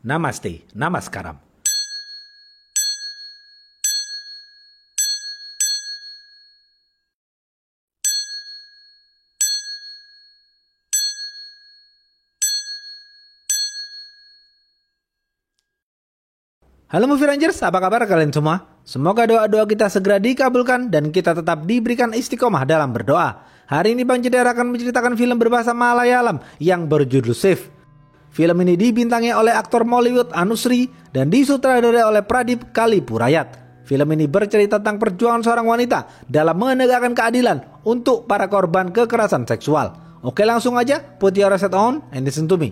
Namaste, Namaskaram. Halo Movie Rangers, apa kabar kalian semua? Semoga doa-doa kita segera dikabulkan dan kita tetap diberikan istiqomah dalam berdoa. Hari ini Bang Jedar akan menceritakan film berbahasa Malayalam yang berjudul Safe. Film ini dibintangi oleh aktor Mollywood Anusri dan disutradarai oleh Pradip Kalipurayat. Film ini bercerita tentang perjuangan seorang wanita dalam menegakkan keadilan untuk para korban kekerasan seksual. Oke, langsung aja, put your headset on and listen to me.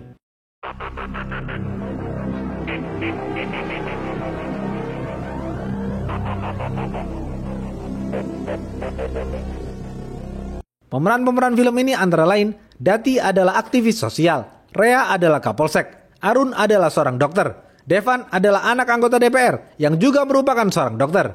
Pemeran-pemeran film ini antara lain, Dati adalah aktivis sosial, Rea adalah kapolsek, Arun adalah seorang dokter, Devan adalah anak anggota DPR yang juga merupakan seorang dokter.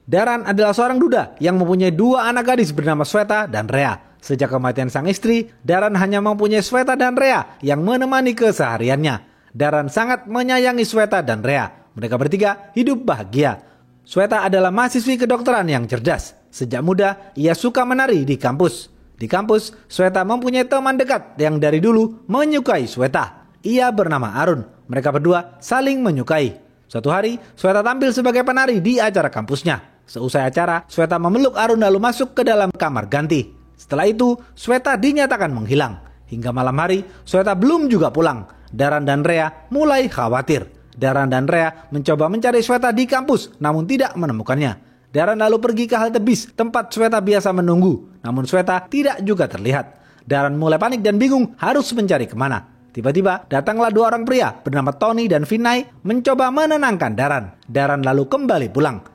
Daran adalah seorang duda yang mempunyai dua anak gadis bernama Sweta dan Rea. Sejak kematian sang istri, Daran hanya mempunyai Sweta dan Rea yang menemani kesehariannya. Daran sangat menyayangi Sweta dan Rea. Mereka bertiga hidup bahagia. Sweta adalah mahasiswi kedokteran yang cerdas. Sejak muda, ia suka menari di kampus. Di kampus, Sweta mempunyai teman dekat yang dari dulu menyukai Sweta. Ia bernama Arun. Mereka berdua saling menyukai. Suatu hari, Sweta tampil sebagai penari di acara kampusnya. Seusai acara, Sweta memeluk Arun lalu masuk ke dalam kamar ganti. Setelah itu, Sweta dinyatakan menghilang. Hingga malam hari, Sweta belum juga pulang. Daran dan Rea mulai khawatir. Daran dan Rea mencoba mencari Sweta di kampus, namun tidak menemukannya. Daran lalu pergi ke halte bis, tempat Sweta biasa menunggu. Namun Sweta tidak juga terlihat. Daran mulai panik dan bingung harus mencari kemana. Tiba-tiba datanglah dua orang pria bernama Tony dan Vinay mencoba menenangkan Daran. Daran lalu kembali pulang.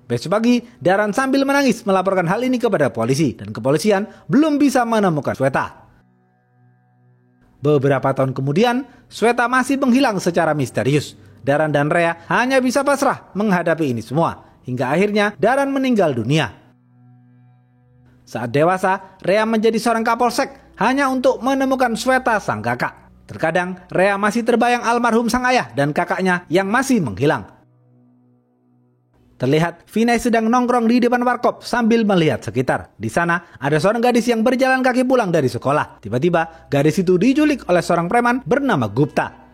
Besok pagi, Daran sambil menangis melaporkan hal ini kepada polisi. Dan kepolisian belum bisa menemukan Sweta. Beberapa tahun kemudian, Sweta masih menghilang secara misterius. Daran dan Rea hanya bisa pasrah menghadapi ini semua. Hingga akhirnya Daran meninggal dunia. Saat dewasa, Rea menjadi seorang kapolsek hanya untuk menemukan Sweta sang kakak. Terkadang, Rea masih terbayang almarhum sang ayah dan kakaknya yang masih menghilang. Terlihat Vinay sedang nongkrong di depan warkop sambil melihat sekitar. Di sana ada seorang gadis yang berjalan kaki pulang dari sekolah. Tiba-tiba gadis itu diculik oleh seorang preman bernama Gupta.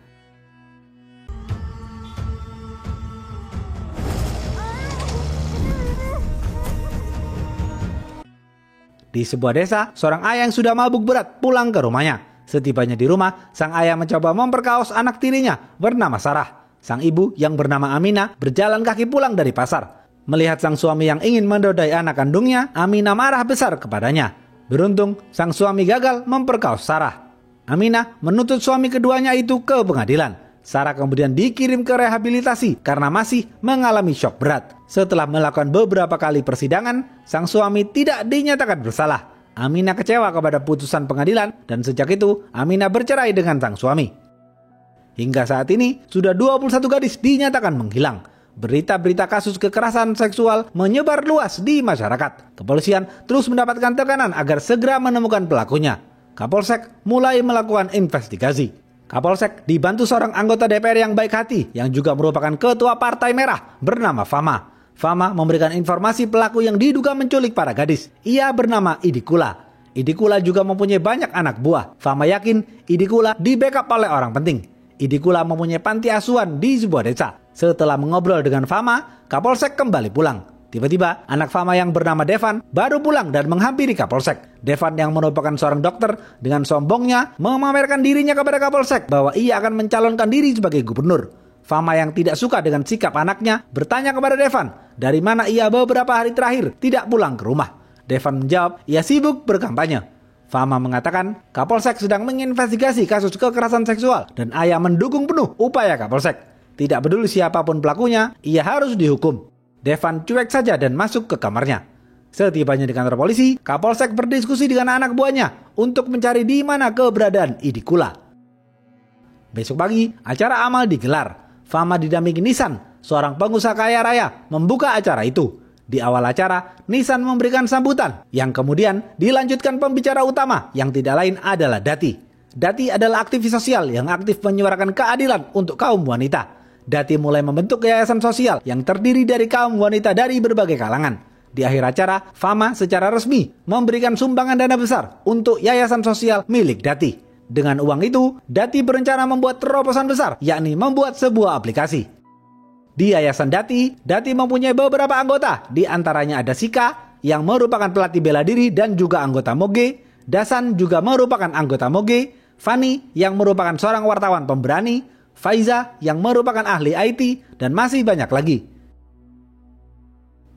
Di sebuah desa, seorang ayah yang sudah mabuk berat pulang ke rumahnya. Setibanya di rumah, sang ayah mencoba memperkaos anak tirinya bernama Sarah. Sang ibu yang bernama Aminah berjalan kaki pulang dari pasar. Melihat sang suami yang ingin menodai anak kandungnya, Aminah marah besar kepadanya. Beruntung, sang suami gagal memperkaos Sarah. Aminah menuntut suami keduanya itu ke pengadilan. Sarah kemudian dikirim ke rehabilitasi karena masih mengalami syok berat. Setelah melakukan beberapa kali persidangan, sang suami tidak dinyatakan bersalah. Aminah kecewa kepada putusan pengadilan dan sejak itu Aminah bercerai dengan sang suami. Hingga saat ini, sudah 21 gadis dinyatakan menghilang. Berita-berita kasus kekerasan seksual menyebar luas di masyarakat. Kepolisian terus mendapatkan tekanan agar segera menemukan pelakunya. Kapolsek mulai melakukan investigasi. Kapolsek dibantu seorang anggota DPR yang baik hati yang juga merupakan ketua Partai Merah bernama Fama. Fama memberikan informasi pelaku yang diduga menculik para gadis. Ia bernama Idikula. Idikula juga mempunyai banyak anak buah. Fama yakin Idikula di-backup oleh orang penting. Idikula mempunyai panti asuhan di sebuah desa. Setelah mengobrol dengan Fama, Kapolsek kembali pulang. Tiba-tiba, anak Fama yang bernama Devan baru pulang dan menghampiri Kapolsek. Devan yang merupakan seorang dokter dengan sombongnya memamerkan dirinya kepada Kapolsek bahwa ia akan mencalonkan diri sebagai gubernur. Fama yang tidak suka dengan sikap anaknya bertanya kepada Devan dari mana ia beberapa hari terakhir tidak pulang ke rumah. Devan menjawab ia sibuk berkampanye. Fama mengatakan Kapolsek sedang menginvestigasi kasus kekerasan seksual dan ia mendukung penuh upaya Kapolsek. Tidak peduli siapapun pelakunya, ia harus dihukum. Devan cuek saja dan masuk ke kamarnya. Setibanya di kantor polisi, Kapolsek berdiskusi dengan anak buahnya untuk mencari di mana keberadaan Idikula. Besok pagi, acara amal digelar. Fama didampingi Nisan, seorang pengusaha kaya raya, membuka acara itu. Di awal acara, Nisan memberikan sambutan, yang kemudian dilanjutkan pembicara utama yang tidak lain adalah Dati. Dati adalah aktivis sosial yang aktif menyuarakan keadilan untuk kaum wanita. Dati mulai membentuk yayasan sosial yang terdiri dari kaum wanita dari berbagai kalangan. Di akhir acara, Fama secara resmi memberikan sumbangan dana besar untuk yayasan sosial milik Dati. Dengan uang itu, Dati berencana membuat terobosan besar, yakni membuat sebuah aplikasi. Di yayasan Dati, Dati mempunyai beberapa anggota, di antaranya ada Sika, yang merupakan pelatih bela diri dan juga anggota Moge, Dasan juga merupakan anggota Moge, Fani yang merupakan seorang wartawan pemberani, Faiza yang merupakan ahli IT, dan masih banyak lagi.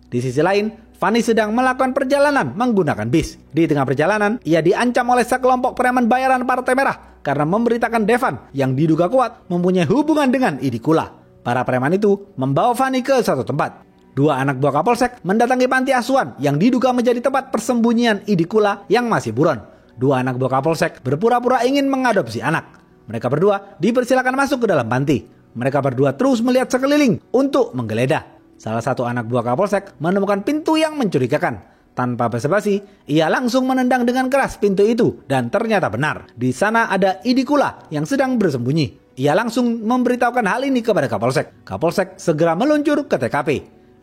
Di sisi lain, Fani sedang melakukan perjalanan menggunakan bis. Di tengah perjalanan, ia diancam oleh sekelompok preman bayaran Partai Merah karena memberitakan Devan yang diduga kuat mempunyai hubungan dengan Idikula. Para preman itu membawa Fani ke satu tempat. Dua anak buah Kapolsek mendatangi panti asuhan yang diduga menjadi tempat persembunyian Idikula yang masih buron. Dua anak buah Kapolsek berpura-pura ingin mengadopsi anak. Mereka berdua dipersilakan masuk ke dalam panti. Mereka berdua terus melihat sekeliling untuk menggeledah. Salah satu anak buah Kapolsek menemukan pintu yang mencurigakan. Tanpa basa-basi, ia langsung menendang dengan keras pintu itu dan ternyata benar. Di sana ada Idikula yang sedang bersembunyi. Ia langsung memberitahukan hal ini kepada Kapolsek. Kapolsek segera meluncur ke TKP.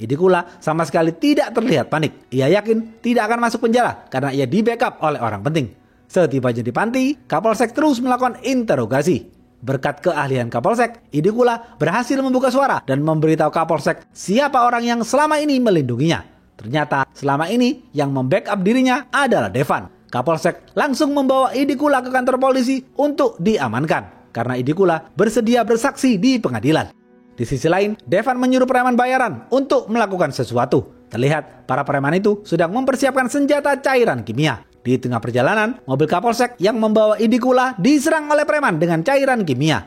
Idikula sama sekali tidak terlihat panik. Ia yakin tidak akan masuk penjara karena ia di-backup oleh orang penting. Setibanya di panti, Kapolsek terus melakukan interogasi. Berkat keahlian Kapolsek, Idikula berhasil membuka suara dan memberitahu Kapolsek siapa orang yang selama ini melindunginya. Ternyata selama ini yang membackup dirinya adalah Devan. Kapolsek langsung membawa Idikula ke kantor polisi untuk diamankan karena Idikula bersedia bersaksi di pengadilan. Di sisi lain, Devan menyuruh preman bayaran untuk melakukan sesuatu. Terlihat para preman itu sedang mempersiapkan senjata cairan kimia. Di tengah perjalanan, mobil Kapolsek yang membawa Idikula diserang oleh preman dengan cairan kimia.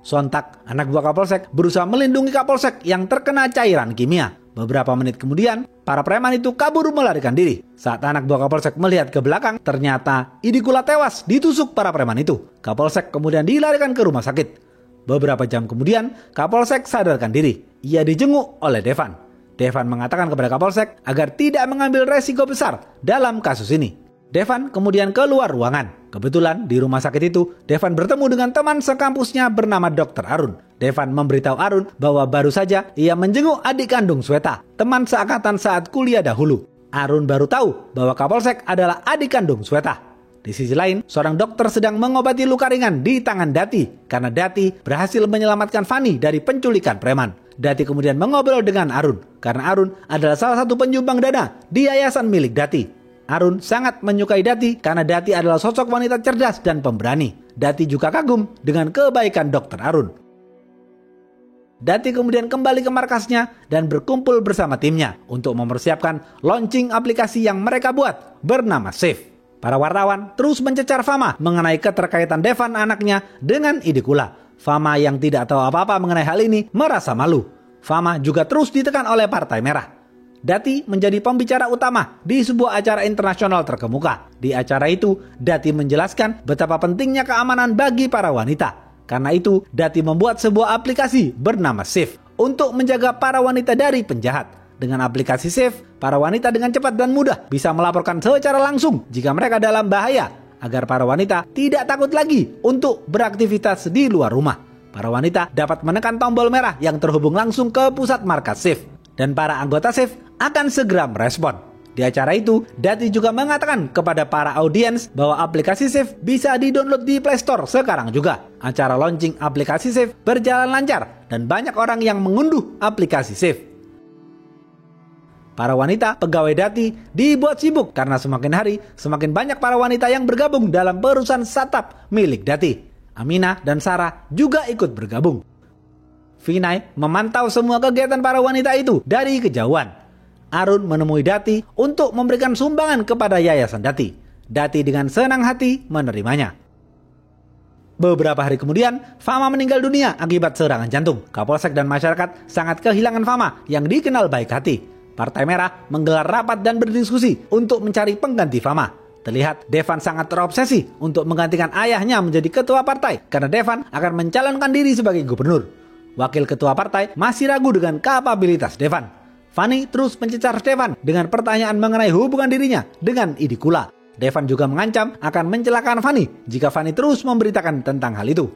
Sontak, anak buah Kapolsek berusaha melindungi Kapolsek yang terkena cairan kimia. Beberapa menit kemudian, para preman itu kabur melarikan diri. Saat anak buah Kapolsek melihat ke belakang, ternyata Idikula tewas ditusuk para preman itu. Kapolsek kemudian dilarikan ke rumah sakit. Beberapa jam kemudian, Kapolsek sadarkan diri. Ia dijenguk oleh Devan. Devan mengatakan kepada Kapolsek agar tidak mengambil resiko besar dalam kasus ini. Devan kemudian keluar ruangan. Kebetulan di rumah sakit itu, Devan bertemu dengan teman sekampusnya bernama Dr. Arun. Devan memberitahu Arun bahwa baru saja ia menjenguk adik kandung Sweta, teman seangkatan saat kuliah dahulu. Arun baru tahu bahwa Kapolsek adalah adik kandung Sweta. Di sisi lain, seorang dokter sedang mengobati luka ringan di tangan Dati karena Dati berhasil menyelamatkan Fani dari penculikan preman. Dati kemudian mengobrol dengan Arun karena Arun adalah salah satu penyumbang dana di yayasan milik Dati. Arun sangat menyukai Dati karena Dati adalah sosok wanita cerdas dan pemberani. Dati juga kagum dengan kebaikan Dr. Arun. Dati kemudian kembali ke markasnya dan berkumpul bersama timnya untuk mempersiapkan launching aplikasi yang mereka buat bernama Safe. Para wartawan terus mencecar Fama mengenai keterkaitan Devan anaknya dengan Idikula. Fama yang tidak tahu apa-apa mengenai hal ini merasa malu. Fama juga terus ditekan oleh Partai Merah. Dati menjadi pembicara utama di sebuah acara internasional terkemuka. Di acara itu, Dati menjelaskan betapa pentingnya keamanan bagi para wanita. Karena itu, Dati membuat sebuah aplikasi bernama Safe untuk menjaga para wanita dari penjahat. Dengan aplikasi Safe, para wanita dengan cepat dan mudah bisa melaporkan secara langsung jika mereka dalam bahaya, agar para wanita tidak takut lagi untuk beraktivitas di luar rumah. Para wanita dapat menekan tombol merah yang terhubung langsung ke pusat markas Safe, dan para anggota Safe akan segera merespon. Di acara itu, Dati juga mengatakan kepada para audiens bahwa aplikasi Safe bisa di-download di Play Store sekarang juga. Acara launching aplikasi Safe berjalan lancar dan banyak orang yang mengunduh aplikasi Safe. Para wanita pegawai Dati dibuat sibuk karena semakin hari semakin banyak para wanita yang bergabung dalam perusahaan startup milik Dati. Aminah dan Sarah juga ikut bergabung. Vinay memantau semua kegiatan para wanita itu dari kejauhan. Arun menemui Dati untuk memberikan sumbangan kepada yayasan Dati. Dati dengan senang hati menerimanya. Beberapa hari kemudian, Fama meninggal dunia akibat serangan jantung. Kapolsek dan masyarakat sangat kehilangan Fama yang dikenal baik hati. Partai Merah menggelar rapat dan berdiskusi untuk mencari pengganti Fama. Terlihat Devan sangat terobsesi untuk menggantikan ayahnya menjadi ketua partai karena Devan akan mencalonkan diri sebagai gubernur. wakil ketua partai masih ragu dengan kapabilitas Devan. Fani terus mencecar Devan dengan pertanyaan mengenai hubungan dirinya dengan Idikula. Devan juga mengancam akan mencelakakan Fani jika Fani terus memberitakan tentang hal itu.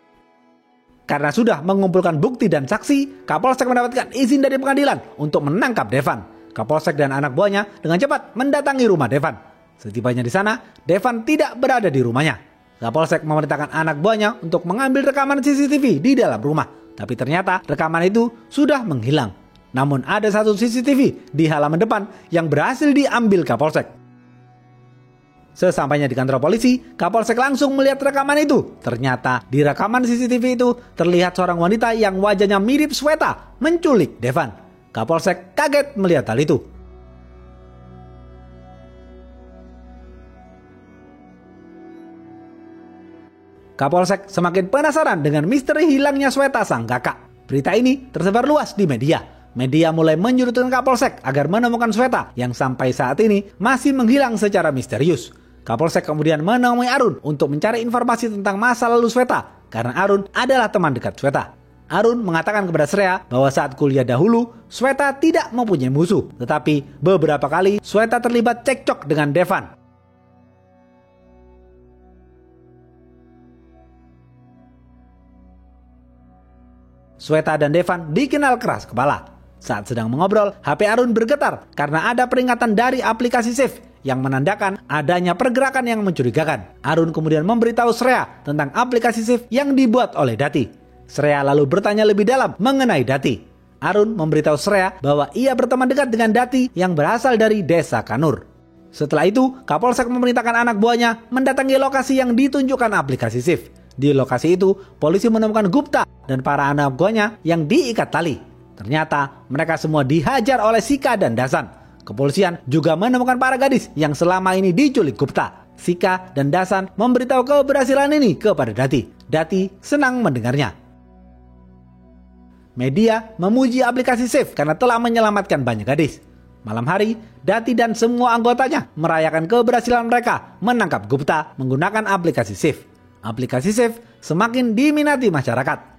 Karena sudah mengumpulkan bukti dan saksi, Kapolsek mendapatkan izin dari pengadilan untuk menangkap Devan. Kapolsek dan anak buahnya dengan cepat mendatangi rumah Devan. Setibanya di sana, Devan tidak berada di rumahnya. Kapolsek memerintahkan anak buahnya untuk mengambil rekaman CCTV di dalam rumah. Tapi ternyata rekaman itu sudah menghilang. Namun ada satu CCTV di halaman depan yang berhasil diambil Kapolsek. Sesampainya di kantor polisi, Kapolsek langsung melihat rekaman itu. Ternyata di rekaman CCTV itu terlihat seorang wanita yang wajahnya mirip Sweta menculik Devan. Kapolsek kaget melihat hal itu. Kapolsek semakin penasaran dengan misteri hilangnya Sweta sang kakak. Berita ini tersebar luas di media. Media mulai menyurutkan Kapolsek agar menemukan Sweta yang sampai saat ini masih menghilang secara misterius. Kapolsek kemudian menemui Arun untuk mencari informasi tentang masa lalu Sweta karena Arun adalah teman dekat Sweta. Arun mengatakan kepada Shreya bahwa saat kuliah dahulu, Sweta tidak mempunyai musuh. Tetapi beberapa kali Sweta terlibat cekcok dengan Devan. Sweta dan Devan dikenal keras kepala. Saat sedang mengobrol, HP Arun bergetar karena ada peringatan dari aplikasi Safe yang menandakan adanya pergerakan yang mencurigakan. Arun kemudian memberitahu Shreya tentang aplikasi Safe yang dibuat oleh Dati. Shreya lalu bertanya lebih dalam mengenai Dati. Arun memberitahu Shreya bahwa ia berteman dekat dengan Dati yang berasal dari desa Kanur. Setelah itu, Kapolsek memerintahkan anak buahnya mendatangi lokasi yang ditunjukkan aplikasi Safe. Di lokasi itu, polisi menemukan Gupta dan para anak buahnya yang diikat tali. Ternyata mereka semua dihajar oleh Sika dan Dasan. Kepolisian juga menemukan para gadis yang selama ini diculik Gupta. Sika dan Dasan memberitahu keberhasilan ini kepada Dati. Dati senang mendengarnya. Media memuji aplikasi Safe karena telah menyelamatkan banyak gadis. Malam hari, Dati dan semua anggotanya merayakan keberhasilan mereka menangkap Gupta menggunakan aplikasi Safe. Aplikasi Safe semakin diminati masyarakat.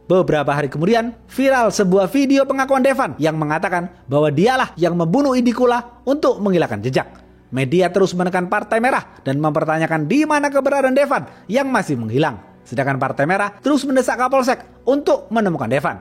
Beberapa hari kemudian, viral sebuah video pengakuan Devan yang mengatakan bahwa dialah yang membunuh Idikula untuk menghilangkan jejak. Media terus menekan Partai Merah dan mempertanyakan di mana keberadaan Devan yang masih menghilang. Sedangkan Partai Merah terus mendesak Kapolsek untuk menemukan Devan.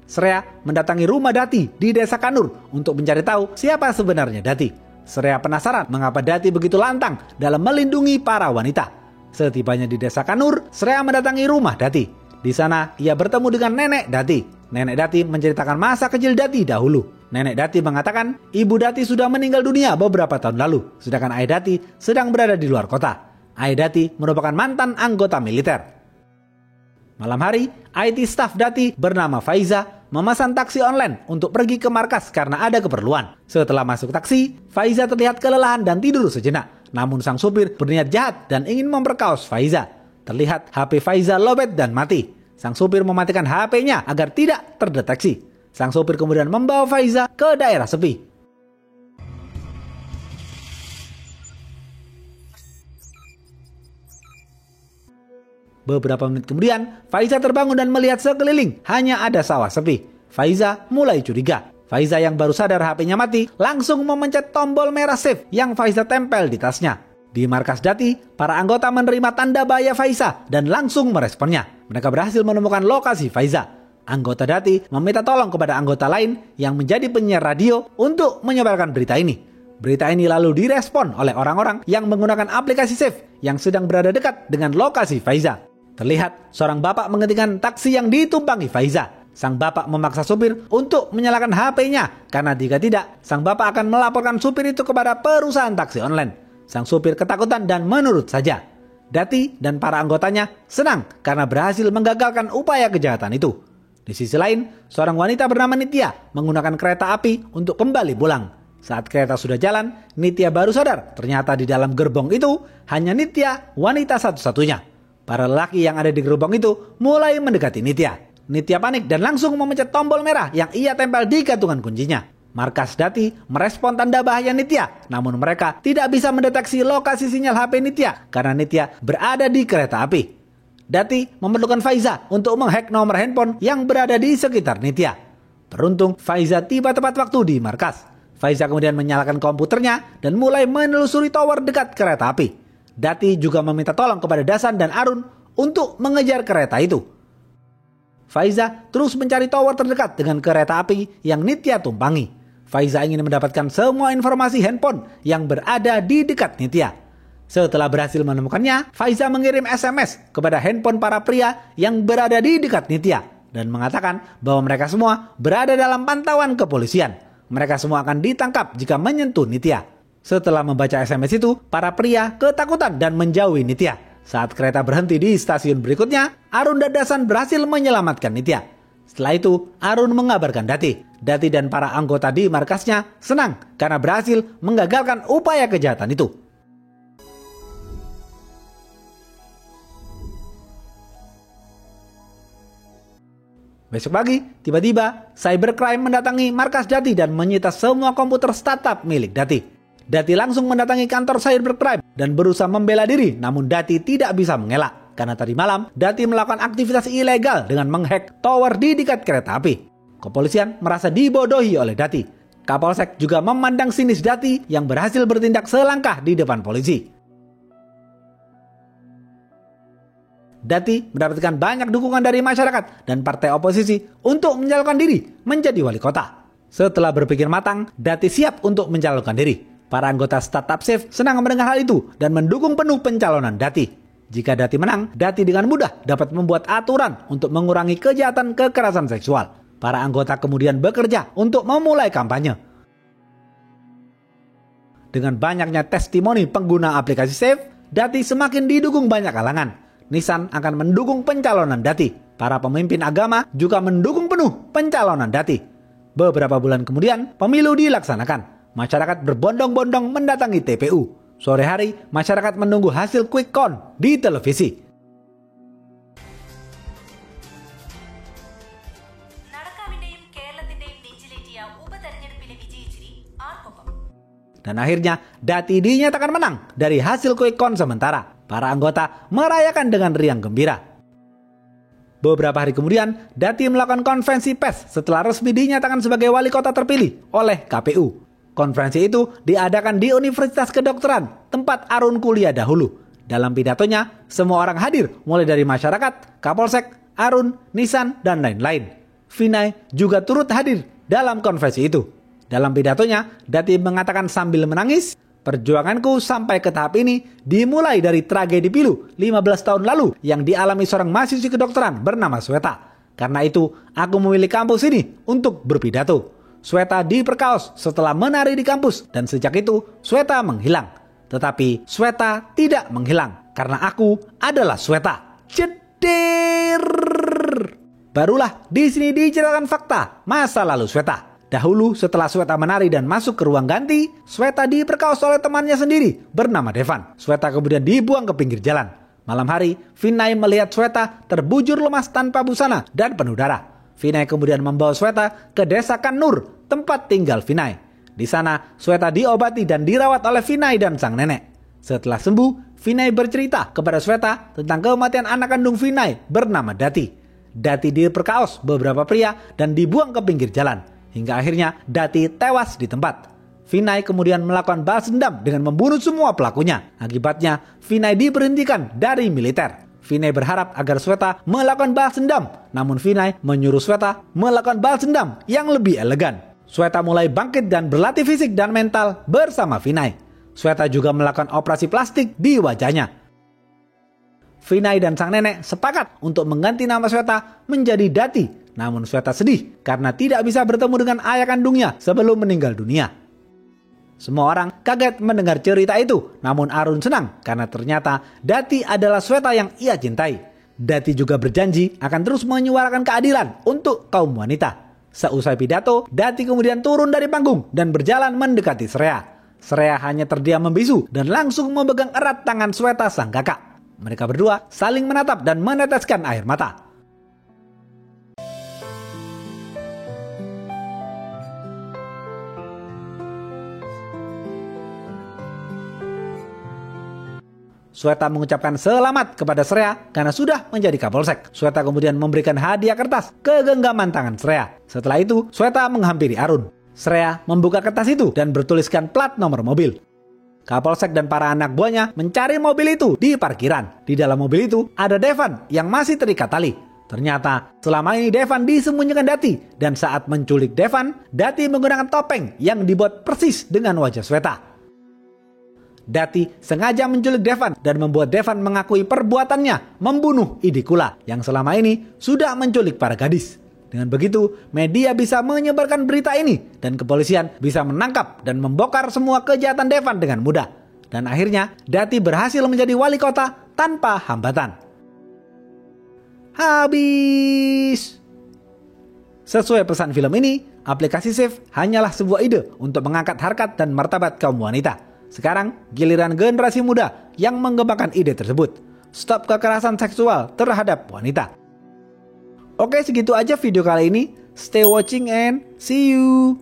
Shreya mendatangi rumah Dati di desa Kanur untuk mencari tahu siapa sebenarnya Dati. Shreya penasaran mengapa Dati begitu lantang dalam melindungi para wanita. Setibanya di desa Kanur, Shreya mendatangi rumah Dati. Di sana, ia bertemu dengan nenek Dati. Nenek Dati menceritakan masa kecil Dati dahulu. Nenek Dati mengatakan, ibu Dati sudah meninggal dunia beberapa tahun lalu, sedangkan ayah Dati sedang berada di luar kota. Ayah Dati merupakan mantan anggota militer. Malam hari, IT staff Dati bernama Faiza memesan taksi online untuk pergi ke markas karena ada keperluan. Setelah masuk taksi, Faiza terlihat kelelahan dan tidur sejenak. Namun sang supir berniat jahat dan ingin memperkaos Faiza. Terlihat HP Faiza lowbat dan mati. Sang supir mematikan HP-nya agar tidak terdeteksi. Sang supir kemudian membawa Faiza ke daerah sepi. Beberapa menit kemudian, Faiza terbangun dan melihat sekeliling hanya ada sawah sepi. Faiza mulai curiga. Faiza yang baru sadar HP-nya mati langsung memencet tombol merah save yang Faiza tempel di tasnya. Di markas Dati, para anggota menerima tanda bahaya Faiza dan langsung meresponnya. Mereka berhasil menemukan lokasi Faiza. Anggota Dati meminta tolong kepada anggota lain yang menjadi penyiar radio untuk menyebarkan berita ini. Berita ini lalu direspon oleh orang-orang yang menggunakan aplikasi Safe yang sedang berada dekat dengan lokasi Faiza. Terlihat seorang bapak menghentikan taksi yang ditumpangi Faiza. Sang bapak memaksa supir untuk menyalakan HP-nya karena jika tidak, sang bapak akan melaporkan supir itu kepada perusahaan taksi online. Sang supir ketakutan dan menurut saja. Dati dan para anggotanya senang karena berhasil menggagalkan upaya kejahatan itu. Di sisi lain, seorang wanita bernama Nitya menggunakan kereta api untuk kembali pulang. Saat kereta sudah jalan, Nitya baru sadar ternyata di dalam gerbong itu hanya Nitya, wanita satu-satunya. Para lelaki yang ada di gerbong itu mulai mendekati Nitya. Nitya panik dan langsung memencet tombol merah yang ia tempel di gantungan kuncinya. Markas Dati merespon tanda bahaya Nitya, namun mereka tidak bisa mendeteksi lokasi sinyal HP Nitya karena Nitya berada di kereta api. Dati memerlukan Faiza untuk menghack nomor handphone yang berada di sekitar Nitya. Beruntung Faiza tiba tepat waktu di markas. Faiza kemudian menyalakan komputernya dan mulai menelusuri tower dekat kereta api. Dati juga meminta tolong kepada Dasan dan Arun untuk mengejar kereta itu. Faiza terus mencari tower terdekat dengan kereta api yang Nitya tumpangi. Faiza ingin mendapatkan semua informasi handphone yang berada di dekat Nitya. Setelah berhasil menemukannya, Faiza mengirim SMS kepada handphone para pria yang berada di dekat Nitya dan mengatakan bahwa mereka semua berada dalam pantauan kepolisian. Mereka semua akan ditangkap jika menyentuh Nitya. Setelah membaca SMS itu, para pria ketakutan dan menjauhi Nitya. Saat kereta berhenti di stasiun berikutnya, Arun dan Dasan berhasil menyelamatkan Nitya. Setelah itu, Arun mengabarkan Dati. Dati dan para anggota di markasnya senang karena berhasil menggagalkan upaya kejahatan itu. Besok pagi, tiba-tiba cybercrime mendatangi markas Dati dan menyita semua komputer startup milik Dati. Dati langsung mendatangi kantor cybercrime dan berusaha membela diri, namun Dati tidak bisa mengelak. Karena tadi malam, Dati melakukan aktivitas ilegal dengan menghack tower di dekat kereta api. Kepolisian merasa dibodohi oleh Dati. Kapolsek juga memandang sinis Dati yang berhasil bertindak selangkah di depan polisi. Dati mendapatkan banyak dukungan dari masyarakat dan partai oposisi untuk mencalonkan diri menjadi wali kota. Setelah berpikir matang, Dati siap untuk mencalonkan diri. Para anggota Startup Safe senang mendengar hal itu dan mendukung penuh pencalonan Dati. Jika Dati menang, Dati dengan mudah dapat membuat aturan untuk mengurangi kejahatan kekerasan seksual. Para anggota kemudian bekerja untuk memulai kampanye. Dengan banyaknya testimoni pengguna aplikasi Safe, Dati semakin didukung banyak kalangan. Nissan akan mendukung pencalonan Dati. Para pemimpin agama juga mendukung penuh pencalonan Dati. Beberapa bulan kemudian, pemilu dilaksanakan. Masyarakat berbondong-bondong mendatangi TPU. Sore hari, masyarakat menunggu hasil quick count di televisi. Dan akhirnya, Dati dinyatakan menang dari hasil quick count sementara. Para anggota merayakan dengan riang gembira. Beberapa hari kemudian, Dati melakukan konferensi pers setelah resmi dinyatakan sebagai wali kota terpilih oleh KPU. Konferensi itu diadakan di Universitas Kedokteran, tempat Arun kuliah dahulu. Dalam pidatonya, semua orang hadir, mulai dari masyarakat, Kapolsek, Arun, Nissan, dan lain-lain. Vinay juga turut hadir dalam konferensi itu. Dalam pidatonya, Dati mengatakan sambil menangis, "Perjuanganku sampai ke tahap ini dimulai dari tragedi pilu 15 tahun lalu yang dialami seorang mahasiswi kedokteran bernama Sweta. Karena itu, aku memilih kampus ini untuk berpidato." Sweta diperkaos setelah menari di kampus dan sejak itu Sweta menghilang. Tetapi Sweta tidak menghilang karena aku adalah Sweta. Ceder. Barulah di sini diceritakan fakta masa lalu Sweta. Dahulu setelah Sweta menari dan masuk ke ruang ganti, Sweta diperkaos oleh temannya sendiri bernama Devan. Sweta kemudian dibuang ke pinggir jalan. Malam hari, Vinay melihat Sweta terbujur lemas tanpa busana dan penuh darah. Vinay kemudian membawa Sweta ke desa Kanur, tempat tinggal Vinay. Di sana, Sweta diobati dan dirawat oleh Vinay dan sang nenek. Setelah sembuh, Vinay bercerita kepada Sweta tentang kematian anak kandung Vinay bernama Dati. Dati diperkaos beberapa pria dan dibuang ke pinggir jalan. Hingga akhirnya Dati tewas di tempat. Vinay kemudian melakukan balas dendam dengan membunuh semua pelakunya. Akibatnya, Vinay diberhentikan dari militer. Vinay berharap agar Sweta melakukan balas dendam. Namun Vinay menyuruh Sweta melakukan balas dendam yang lebih elegan. Sweta mulai bangkit dan berlatih fisik dan mental bersama Vinay. Sweta juga melakukan operasi plastik di wajahnya. Vinay dan sang nenek sepakat untuk mengganti nama Sweta menjadi Dati. Namun Sweta sedih karena tidak bisa bertemu dengan ayah kandungnya sebelum meninggal dunia. Semua orang kaget mendengar cerita itu, namun Arun senang karena ternyata Dati adalah Sweta yang ia cintai. Dati juga berjanji akan terus menyuarakan keadilan untuk kaum wanita. Seusai pidato, Dati kemudian turun dari panggung dan berjalan mendekati Shreya. Shreya hanya terdiam membisu dan langsung memegang erat tangan Sweta sang kakak. Mereka berdua saling menatap dan meneteskan air mata. Sweta mengucapkan selamat kepada Shreya karena sudah menjadi Kapolsek. Sweta kemudian memberikan hadiah kertas ke genggaman tangan Shreya. Setelah itu, Sweta menghampiri Arun. Shreya membuka kertas itu dan bertuliskan plat nomor mobil. Kapolsek dan para anak buahnya mencari mobil itu di parkiran. Di dalam mobil itu ada Devan yang masih terikat tali. Ternyata selama ini Devan disembunyikan Dati, dan saat menculik Devan, Dati menggunakan topeng yang dibuat persis dengan wajah Sweta. Dati sengaja menculik Devan dan membuat Devan mengakui perbuatannya membunuh Idikula yang selama ini sudah menculik para gadis. Dengan begitu, media bisa menyebarkan berita ini dan kepolisian bisa menangkap dan membongkar semua kejahatan Devan dengan mudah. Dan akhirnya, Dati berhasil menjadi wali kota tanpa hambatan. Habis. Sesuai pesan film ini, aplikasi Save hanyalah sebuah ide untuk mengangkat harkat dan martabat kaum wanita. Sekarang, giliran generasi muda yang mengembangkan ide tersebut. Stop kekerasan seksual terhadap wanita. Oke, segitu aja video kali ini. Stay watching and see you.